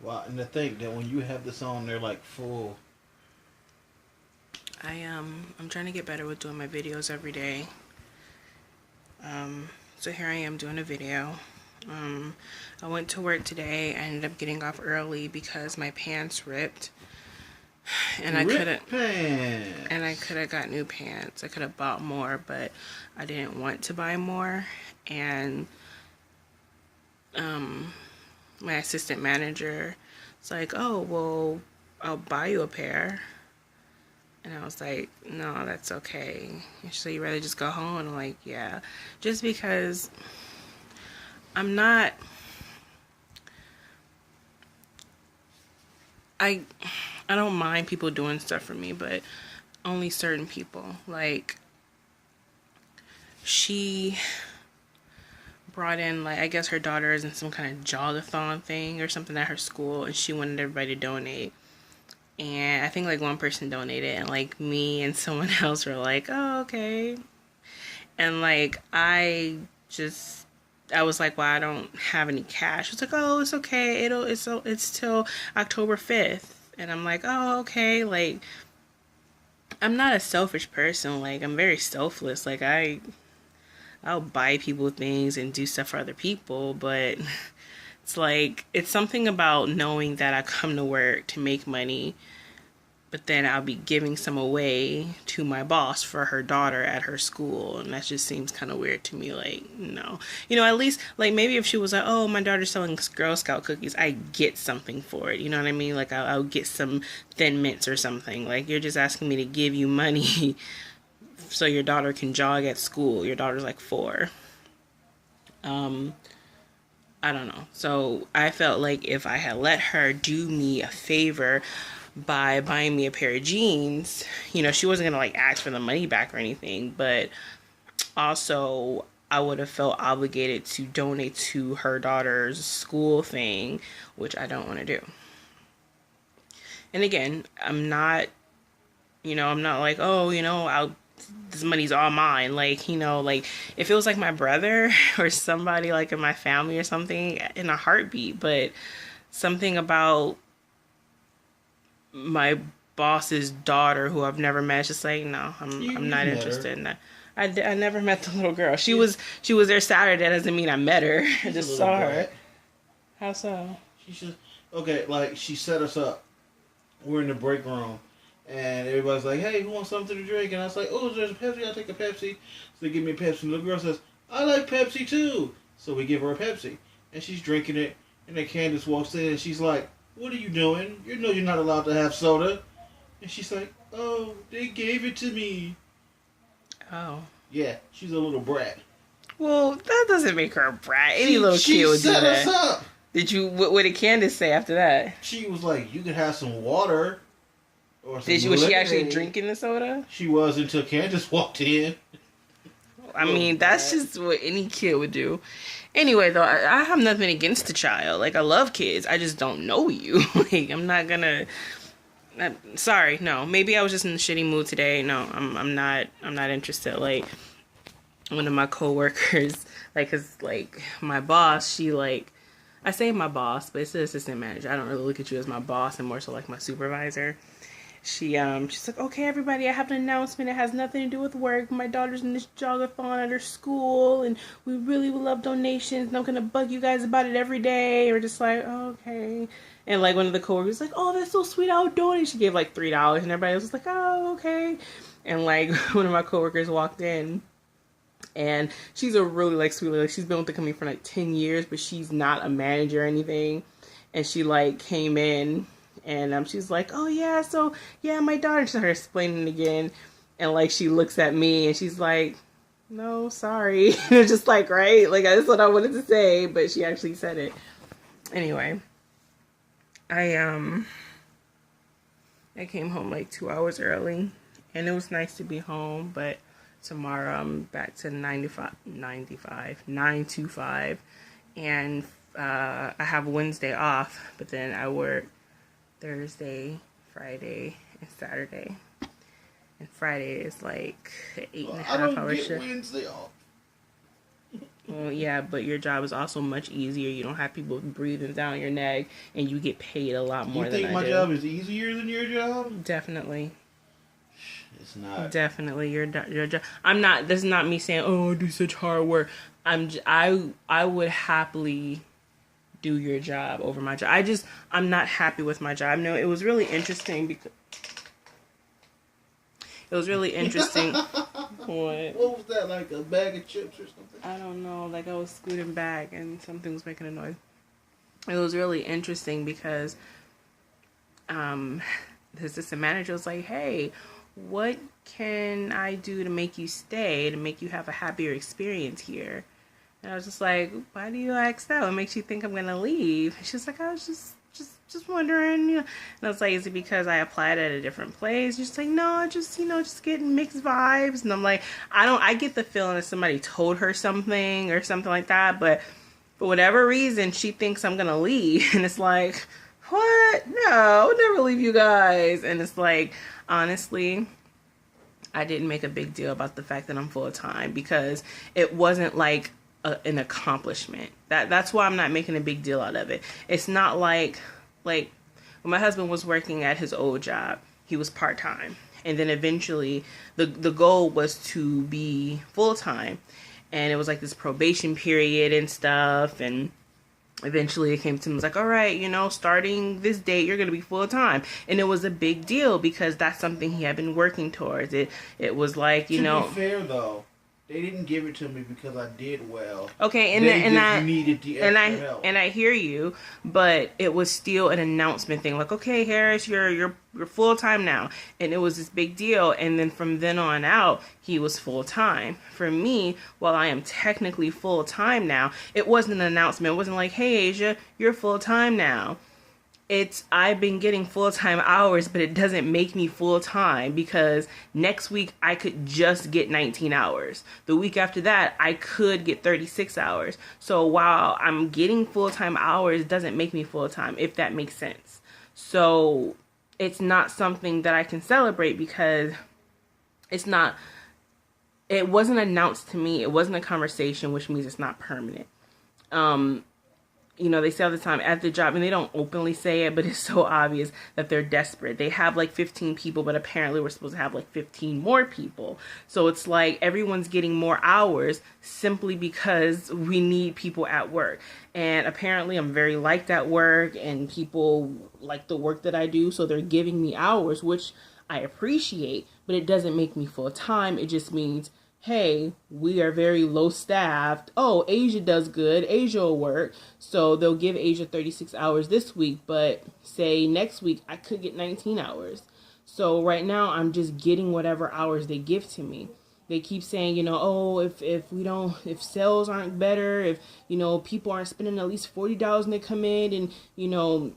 Wow, and to think that when you have this on, they're like full. I'm trying to get better with doing my videos every day. So here I am doing a video. I went to work today. I ended up getting off early because my pants ripped, and I Rip couldn't. And I pants. could have got new pants. I could have bought more, but I didn't want to buy more. And my assistant manager was like, "Oh, well, I'll buy you a pair." And I was like, "No, that's okay." And she's like, "You rather just go home?" And I'm like, "Yeah." Just because I'm not, I, I don't mind people doing stuff for me, but only certain people. Like, she brought in, like, I guess her daughter is in some kind of jogathon thing or something at her school, and she wanted everybody to donate. And I think like one person donated, and like me and someone else were like, "Oh, okay." And like just I was like, "Well, I don't have any cash." It's like, "Oh, it's okay. It's till October 5th." And I'm like, "Oh, okay." Like, I'm not a selfish person. Like, I'm very selfless. Like, I'll buy people things and do stuff for other people, but it's like it's something about knowing that I come to work to make money, but then I'll be giving some away to my boss for her daughter at her school, and that just seems kind of weird to me. Like, no, at least like maybe if she was like, "Oh, my daughter's selling Girl Scout cookies," I get something for it. You know what I mean? Like, I'll get some Thin Mints or something. Like, you're just asking me to give you money so your daughter can jog at school. Your daughter's like 4. Um, I don't know. So I felt like if I had let her do me a favor by buying me a pair of jeans, she wasn't gonna like ask for the money back or anything, but also I would have felt obligated to donate to her daughter's school thing, which I don't want to do. And again, I'm not like, "Oh, I'll this money's all mine." Like, like if it was like my brother or somebody like in my family or something, in a heartbeat. But something about my boss's daughter who I've never met, just like, no, I'm You've not met her. interested in that. I never met the little girl. She She's was she was there Saturday. That doesn't mean I met her. I she's a just little saw her. brat. How so? She just okay. Like she set us up. We're in the break room, and everybody's like, "Hey, who wants something to drink?" And I was like, "Oh, there's a Pepsi. I'll take a Pepsi." So they give me a Pepsi. And the little girl says, "I like Pepsi too." So we give her a Pepsi, and she's drinking it. And then Candace walks in, and she's like, "What are you doing? You know you're not allowed to have soda." And she's like, "Oh, they gave it to me." Oh. Yeah, she's a little brat. Well, that doesn't make her a brat. Any She little she kid would do set us that. up. What did Candace say after that? She was like, "You could have some water or some Was she actually lemonade." drinking the soda? She was until Candace walked in. I Little mean, that's brat. just what any kid would do. Anyway, though, I have nothing against the child. Like, I love kids. I just don't know you. Like, I'm not gonna. Sorry, no. Maybe I was just in a shitty mood today. No, I'm not. I'm not interested. Like, one of my coworkers, like, cause like my boss, she like. I say my boss, but it's the assistant manager. I don't really look at you as my boss, and more so like my supervisor. She's like, "Okay, everybody, I have an announcement. It has nothing to do with work. My daughter's in this jogathon at her school, and we really would love donations, and I'm gonna bug you guys about it every day." Or just like, "Oh, okay." And like one of the coworkers was like, "Oh, that's so sweet, I'll donate." She gave like $3, and everybody else was like, "Oh, okay." And like one of my coworkers walked in, and she's a really like sweet, like she's been with the company for like 10 years, but she's not a manager or anything. And she like came in, and she's like, "Oh yeah, so yeah, my daughter." She started explaining again, and like she looks at me and she's like, "No, sorry." It's just like, right, like that's what I wanted to say, but she actually said it. Anyway, I I came home like 2 hours early, and it was nice to be home. But tomorrow I'm back to 9 to 5, and I have Wednesday off, but then I work Thursday, Friday, and Saturday. And Friday is like an eight and Well, a I half don't hour get shift. Wednesday off. Well, yeah, but your job is also much easier. You don't have people breathing down your neck, and you get paid a lot more You than think I my do. job is easier than your job? Definitely. It's not. Definitely your job. I'm not. This is not me saying, "Oh, I do such hard work." I would happily do your job over my job. I'm not happy with my job. No, it was really interesting because it was really interesting. What? What was that? Like a bag of chips or something? I don't know. Like I was scooting back and something was making a noise. It was really interesting because this assistant manager was like, "Hey, what can I do to make you stay, to make you have a happier experience here?" And I was just like, "Why do you ask that? What makes you think I'm gonna leave?" And she's like, "I was just wondering, you know." And I was like, "Is it because I applied at a different place?" She's like, "No, I just, just getting mixed vibes." And I'm like, I get the feeling that somebody told her something or something like that, but for whatever reason, she thinks I'm gonna leave. And it's like, what? No, I would never leave you guys. And it's like, honestly, I didn't make a big deal about the fact that I'm full time because it wasn't like an accomplishment. That's why I'm not making a big deal out of it. It's not like when my husband was working at his old job, he was part time, and then eventually the goal was to be full time, and it was like this probation period and stuff, and eventually it came to him, it was like, all right, starting this date, you're going to be full time. And it was a big deal because that's something he had been working towards. It was like, To be fair, though, they didn't give it to me because I did well. Okay, I needed the extra help. And I hear you, but it was still an announcement thing. Like, okay, Harris, you're full time now, and it was this big deal. And then from then on out, he was full time. For me, while I am technically full time now, it wasn't an announcement. It wasn't like, hey, Asia, you're full time now. I've been getting full-time hours, but it doesn't make me full-time because next week I could just get 19 hours. The week after that, I could get 36 hours. So while I'm getting full-time hours, it doesn't make me full-time, if that makes sense. So it's not something that I can celebrate because it wasn't announced to me. It wasn't a conversation, which means it's not permanent. They say all the time at the job, and they don't openly say it, but it's so obvious that they're desperate. They have like 15 people, but apparently we're supposed to have like 15 more people. So it's like everyone's getting more hours simply because we need people at work. And apparently I'm very liked at work and people like the work that I do. So they're giving me hours, which I appreciate, but it doesn't make me full time. It just means, hey, we are very low staffed. Oh, Asia does good. Asia will work. So they'll give Asia 36 hours this week, but say next week I could get 19 hours. So right now I'm just getting whatever hours they give to me. They keep saying, if sales aren't better, if, people aren't spending at least $40 when they come in and,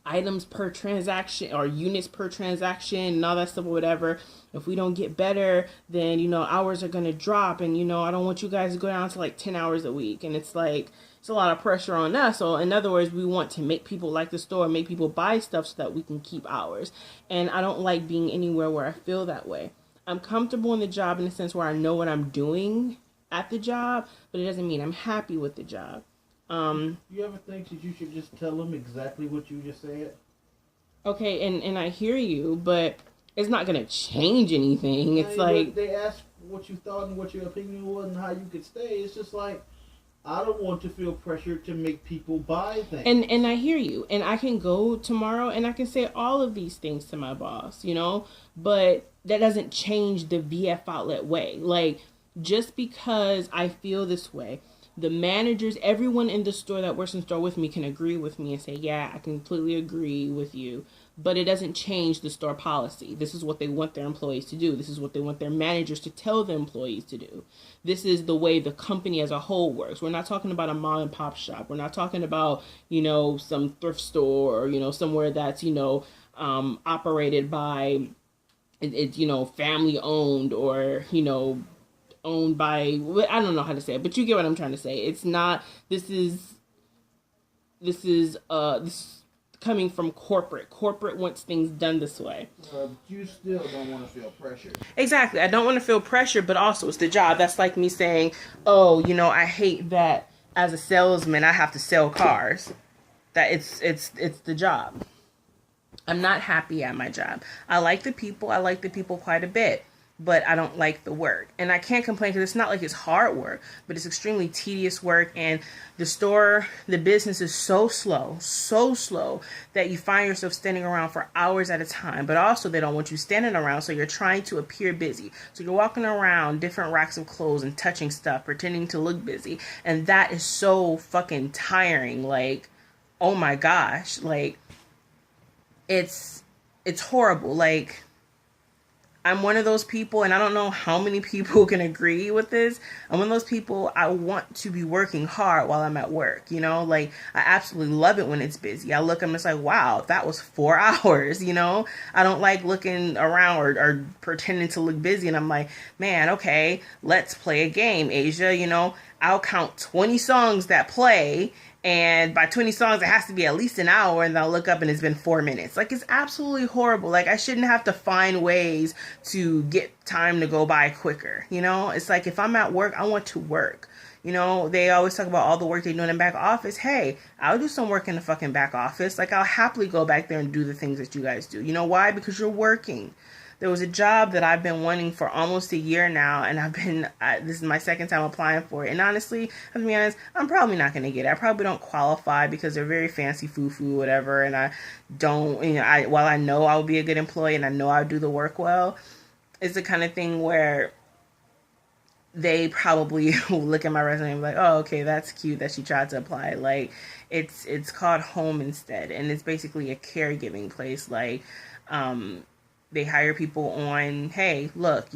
items per transaction or units per transaction and all that stuff or whatever. If we don't get better, then, hours are going to drop. And, I don't want you guys to go down to like 10 hours a week. And it's like, it's a lot of pressure on us. So in other words, we want to make people like the store, make people buy stuff so that we can keep hours. And I don't like being anywhere where I feel that way. I'm comfortable in the job in the sense where I know what I'm doing at the job, but it doesn't mean I'm happy with the job. You ever think that you should just tell them exactly what you just said? Okay, and I hear you, but it's not going to change anything. It's like... They asked what you thought and what your opinion was and how you could stay. It's just like, I don't want to feel pressured to make people buy things. And I hear you. And I can go tomorrow and I can say all of these things to my boss, But that doesn't change the VF Outlet way. Like, just because I feel this way, the managers, everyone in the store that works in the store with me can agree with me and say, yeah, I completely agree with you. But it doesn't change the store policy. This is what they want their employees to do. This is what they want their managers to tell the employees to do. This is the way the company as a whole works. We're not talking about a mom and pop shop. We're not talking about, some thrift store or, somewhere that's, operated by, family owned or, owned by, I don't know how to say it, but you get what I'm trying to say. It's not, this coming from corporate. Corporate wants things done this way. You still don't want to feel pressure. Exactly. I don't want to feel pressure, but also it's the job. That's like me saying, oh, I hate that as a salesman I have to sell cars. That it's the job. I'm not happy at my job. I like the people. I like the people quite a bit, but I don't like the work. And I can't complain because it's not like it's hard work, but it's extremely tedious work. And the business is so slow that you find yourself standing around for hours at a time. But also they don't want you standing around, so you're trying to appear busy. So you're walking around different racks of clothes and touching stuff, pretending to look busy. And that is so fucking tiring. Like, oh my gosh, like it's horrible. Like, I'm one of those people, and I don't know how many people can agree with this. I'm one of those people, I want to be working hard while I'm at work, like I absolutely love it when it's busy. I look, I'm just like, wow, that was 4 hours, I don't like looking around or pretending to look busy. And I'm like, man, okay, let's play a game, Asia, I'll count 20 songs that play. And by 20 songs, it has to be at least an hour. And I'll look up and it's been 4 minutes. Like, it's absolutely horrible. Like, I shouldn't have to find ways to get time to go by quicker. It's like, if I'm at work, I want to work. They always talk about all the work they're doing in back office. Hey, I'll do some work in the fucking back office. Like, I'll happily go back there and do the things that you guys do. You know why? Because you're working. There was a job that I've been wanting for almost a year now, and this is my second time applying for it. And honestly, to be honest, I'm probably not going to get it. I probably don't qualify because they're very fancy foo-foo, whatever, and I don't, while I know I'll be a good employee and I know I'll do the work well, it's the kind of thing where they probably will look at my resume and be like, oh, okay, that's cute that she tried to apply. Like, it's called Home Instead, and it's basically a caregiving place. Like, they hire people on, hey, look,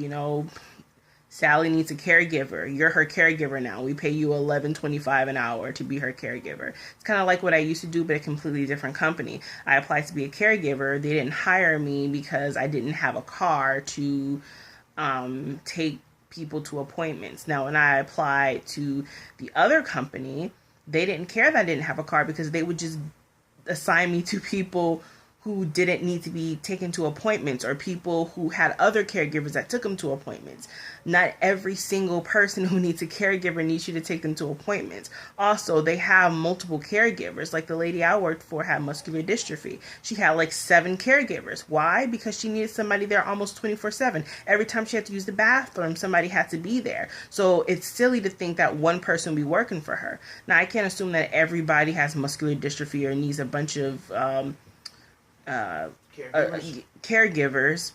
Sally needs a caregiver. You're her caregiver now. We pay you $11.25 an hour to be her caregiver. It's kind of like what I used to do, but a completely different company. I applied to be a caregiver. They didn't hire me because I didn't have a car to take people to appointments. Now, when I applied to the other company, they didn't care that I didn't have a car because they would just assign me to people who didn't need to be taken to appointments, or people who had other caregivers that took them to appointments. Not every single person who needs a caregiver needs you to take them to appointments. Also, they have multiple caregivers. Like the lady I worked for had muscular dystrophy. She had like 7 caregivers. Why? Because she needed somebody there almost 24/7. Every time she had to use the bathroom, somebody had to be there. So it's silly to think that one person will be working for her. Now, I can't assume that everybody has muscular dystrophy or needs a bunch of caregivers.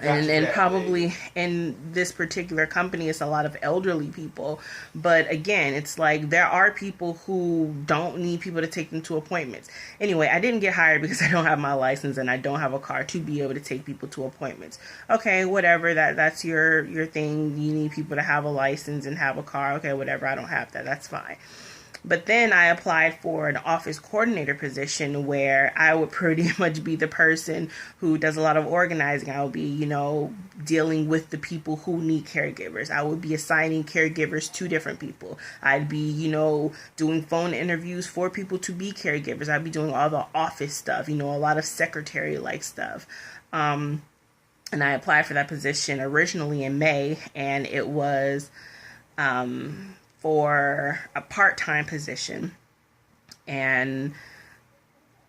And probably in this particular company, it's a lot of elderly people. But again, it's like there are people who don't need people to take them to appointments. Anyway, I didn't get hired because I don't have my license and I don't have a car to be able to take people to appointments. Okay, whatever. That's your thing. You need people to have a license and have a car. Okay, whatever. I don't have that. That's fine. But then I applied for an office coordinator position where I would pretty much be the person who does a lot of organizing. I would be, dealing with the people who need caregivers. I would be assigning caregivers to different people. I'd be, doing phone interviews for people to be caregivers. I'd be doing all the office stuff, a lot of secretary-like stuff. And I applied for that position originally in May, and it was for a part-time position, and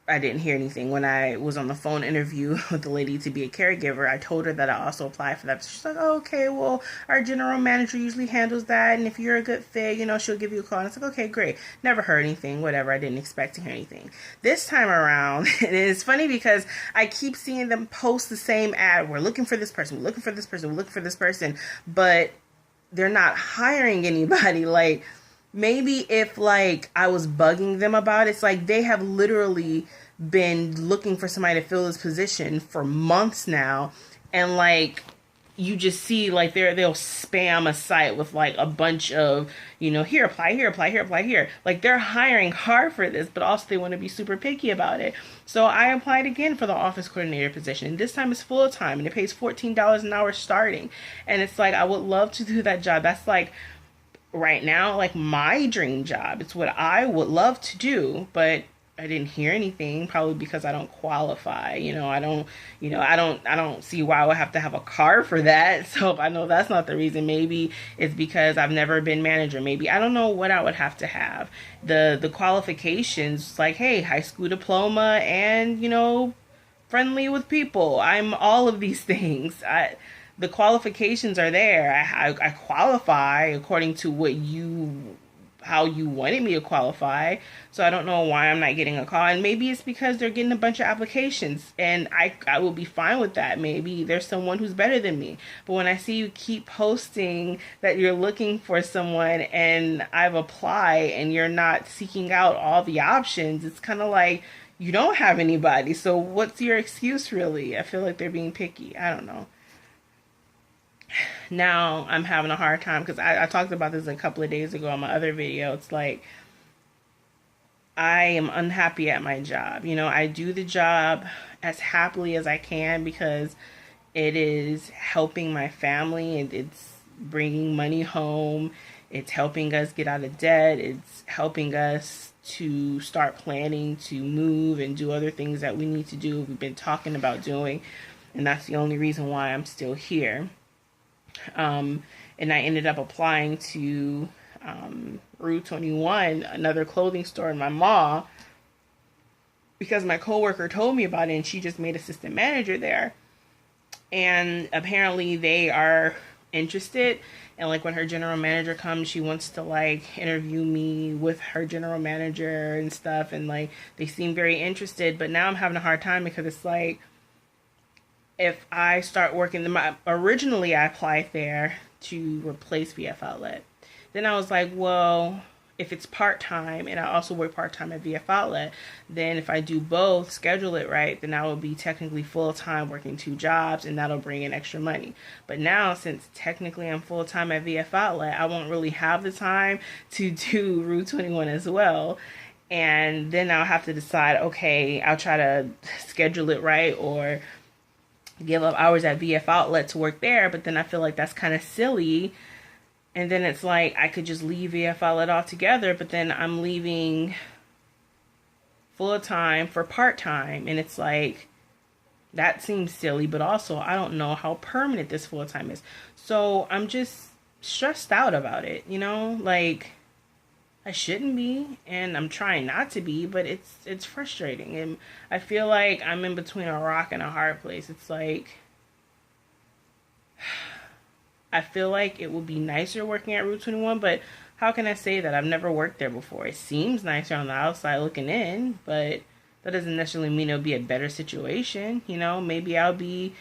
I didn't hear anything. When I was on the phone interview with the lady to be a caregiver, I told her that I also applied for that. She's like, oh, okay, well, our general manager usually handles that, and if you're a good fit, she'll give you a call. And it's like, okay, great. Never heard anything, whatever. I didn't expect to hear anything. This time around, and it's funny because I keep seeing them post the same ad. We're looking for this person, we're looking for this person, we're looking for this person, but they're not hiring anybody. Like, maybe if I was bugging them about it, it's like they have literally been looking for somebody to fill this position for months now, and you just see they'll spam a site with a bunch of here, apply here, apply here, apply here. They're hiring hard for this, but also they want to be super picky about it. So I applied again for the office coordinator position, and this time it's full time, and it pays $14 an hour starting. And it's I would love to do that job. That's right now my dream job. It's what I would love to do, but I didn't hear anything, probably because I don't qualify. I don't see why I would have to have a car for that. So I know that's not the reason. Maybe it's because I've never been manager. Maybe I don't know what I would have to have. The qualifications, like, hey, high school diploma and, friendly with people. I'm all of these things. The qualifications are there. I qualify according to how you wanted me to qualify. So I don't know why I'm not getting a call. And maybe it's because they're getting a bunch of applications, and I will be fine with that. Maybe there's someone who's better than me. But when I see you keep posting that you're looking for someone and I've applied and you're not seeking out all the options, it's kind of like you don't have anybody. So what's your excuse really? I feel like they're being picky. I don't know. Now I'm having a hard time because I talked about this a couple of days ago on my other video. It's like I am unhappy at my job. I do the job as happily as I can because it is helping my family and it's bringing money home. It's helping us get out of debt. It's helping us to start planning to move and do other things that we need to do. We've been talking about doing, and that's the only reason why I'm still here. And I ended up applying to Rue 21, another clothing store in my mall, because my coworker told me about it, and she just made assistant manager there. And apparently they are interested, and like when her general manager comes, she wants to like interview me with her general manager and stuff, and like they seem very interested. But now I'm having a hard time because it's like, if I start working, originally I applied there to replace VF Outlet. Then I was like, well, if it's part-time and I also work part-time at VF Outlet, then if I do both, schedule it right, then I will be technically full-time working 2 jobs, and that'll bring in extra money. But now, since technically I'm full-time at VF Outlet, I won't really have the time to do Rue 21 as well. And then I'll have to decide, okay, I'll try to schedule it right or give up hours at VF Outlet to work there, but then I feel like that's kind of silly. And then it's like I could just leave VF Outlet altogether, but then I'm leaving full-time for part-time, and it's like that seems silly, but also I don't know how permanent this full-time is. So I'm just stressed out about it, like I shouldn't be, and I'm trying not to be, but it's frustrating, and I feel like I'm in between a rock and a hard place. It's like I feel like it would be nicer working at Rue 21, but how can I say that? I've never worked there before. It seems nicer on the outside looking in, but that doesn't necessarily mean it'll be a better situation. Maybe I'll be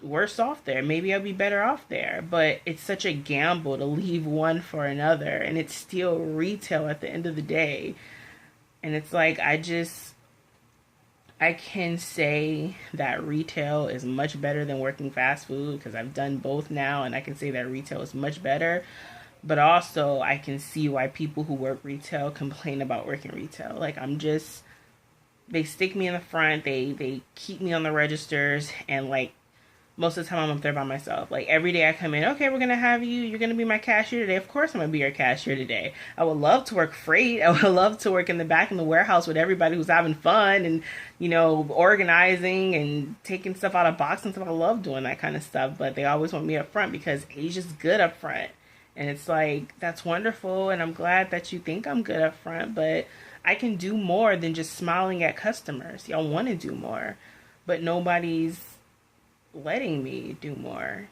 worse off there. Maybe I'll be better off there. But it's such a gamble to leave one for another, and it's still retail at the end of the day. And it's like I can say that retail is much better than working fast food because I've done both now, and I can say that retail is much better. But also I can see why people who work retail complain about working retail. Like they stick me in the front, they keep me on the registers, and like most of the time I'm up there by myself. Like every day I come in, okay, we're going to have you're going to be my cashier today. Of course I'm going to be your cashier today. I would love to work freight. I would love to work in the back in the warehouse with everybody who's having fun and, organizing and taking stuff out of boxes and stuff. I love doing that kind of stuff, but they always want me up front because Asia's good up front. And it's like, that's wonderful, and I'm glad that you think I'm good up front, but I can do more than just smiling at customers. Y'all want to do more, but nobody's letting me do more.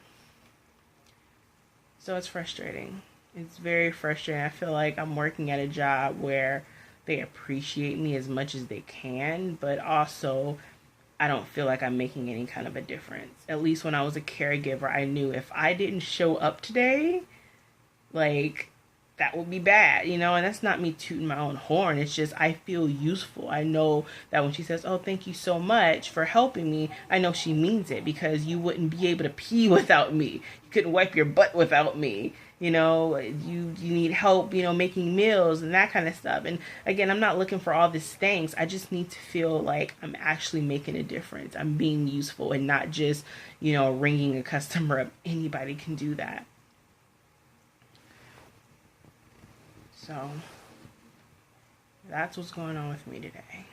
So it's frustrating. It's very frustrating. I feel like I'm working at a job where they appreciate me as much as they can, but also I don't feel like I'm making any kind of a difference. At least when I was a caregiver, I knew if I didn't show up today, like, that would be bad, and that's not me tooting my own horn. It's just I feel useful. I know that when she says, oh, thank you so much for helping me, I know she means it, because you wouldn't be able to pee without me. You couldn't wipe your butt without me. You need help, making meals and that kind of stuff. And again, I'm not looking for all these things. I just need to feel like I'm actually making a difference. I'm being useful and not just, ringing a customer up. Anybody can do that. So That's what's going on with me today.